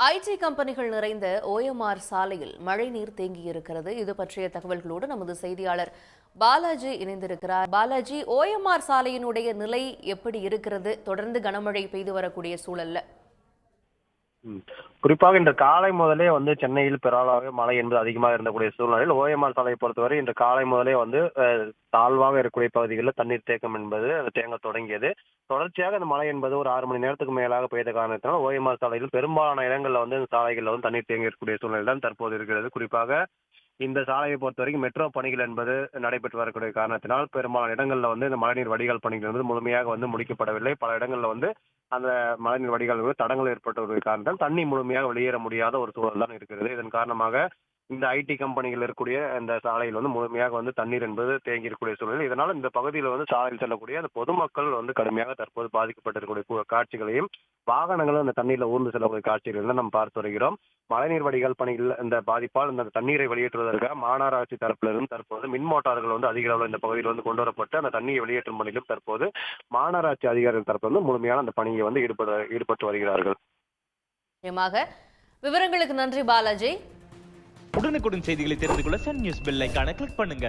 ID கம்பெனிகள் நிறைந்த OMR சாலையில் மழைநீர் தேங்கியிருக்கிறது. இது பற்றிய தகவல்களோடு நமது செய்தியாளர் பாலாஜி இணைந்திருக்கிறார். பாலாஜி, OMR சாலையினுடைய நிலை எப்படி இருக்கிறது? தொடர்ந்து கனமழை பெய்து வரக்கூடிய சூழல்ல குறிப்பாக இன்று காலை முதலே சென்னையில் பெரும்பாலாக மழை என்பது அதிகமாக இருந்தக்கூடிய சூழ்நிலையில் ஓஎம்ஆர் சாலையை பொறுத்தவரை இன்று காலை முதலே தாழ்வாக இருக்கக்கூடிய பகுதிகளில் தண்ணீர் தேக்கம் என்பது தேங்க தொடங்கியது. தொடர்ச்சியாக அந்த மழை என்பது ஒரு 6 மணி நேரத்துக்கு மேலாக பெய்த காரணத்தினால் ஓஎம்ஆர் சாலையில் பெரும்பாலான இடங்களில் இந்த சாலைகளில் தண்ணீர் தேங்கி இருக்கக்கூடிய சூழ்நிலை தான் தற்போது இருக்கிறது. குறிப்பாக இந்த சாலையை பொறுத்த வரைக்கும் மெட்ரோ பணிகள் என்பது நடைபெற்று வரக்கூடிய காரணத்தினால் பெரும்பாலான இடங்களில் இந்த மழைநீர் வடிகால் பணிகள் என்பது முழுமையாக முடிக்கப்படவில்லை. பல இடங்களில் அந்த மழைநீர் வடிகால் தடங்கள் ஏற்பட்ட காரணத்தால் தண்ணி முழுமையாக வெளியேற முடியாத ஒரு சூழல் தான் இருக்கிறது. இதன் காரணமாக இந்த ஐடி கம்பெனிகள் இருக்கக்கூடிய இந்த சாலையில் முழுமையாக தண்ணீர் என்பது தேங்கி இருக்கக்கூடிய சூழல். இதனால் இந்த பகுதியில் சாலையில் செல்லக்கூடிய அந்த பொதுமக்கள் கடுமையாக தற்போது பாதிக்கப்பட்டிருக்கக்கூடிய காட்சிகளையும் வாகனங்களும் அந்த தண்ணீர்ல ஊர்ந்து செல்லக்கூடிய காட்சிகள் நம்ம பார்த்து வருகிறோம். மழைநீர் வடிகால் பணிகள் இந்த பாதிப்பால் இந்த தண்ணீரை வெளியேற்றுவதற்காக மாநகராட்சி தரப்பிலிருந்து தற்போது மின் மோட்டார்கள் அதிக அளவில் இந்த பகுதியில் கொண்டு வரப்பட்டு அந்த தண்ணீரை வெளியேற்றும் பணியிலும் தற்போது மாநகராட்சி அதிகாரிகள் தரப்பிலிருந்து முழுமையான அந்த பணியை ஈடுபட்டு வருகிறார்கள். விவரங்களுக்கு நன்றி பாலாஜி. உடனுக்குடன் செய்திகளை தெரிந்து கொள்ள சன் நியூஸ் பெல் ஐகானை கிளிக் பண்ணுங்க.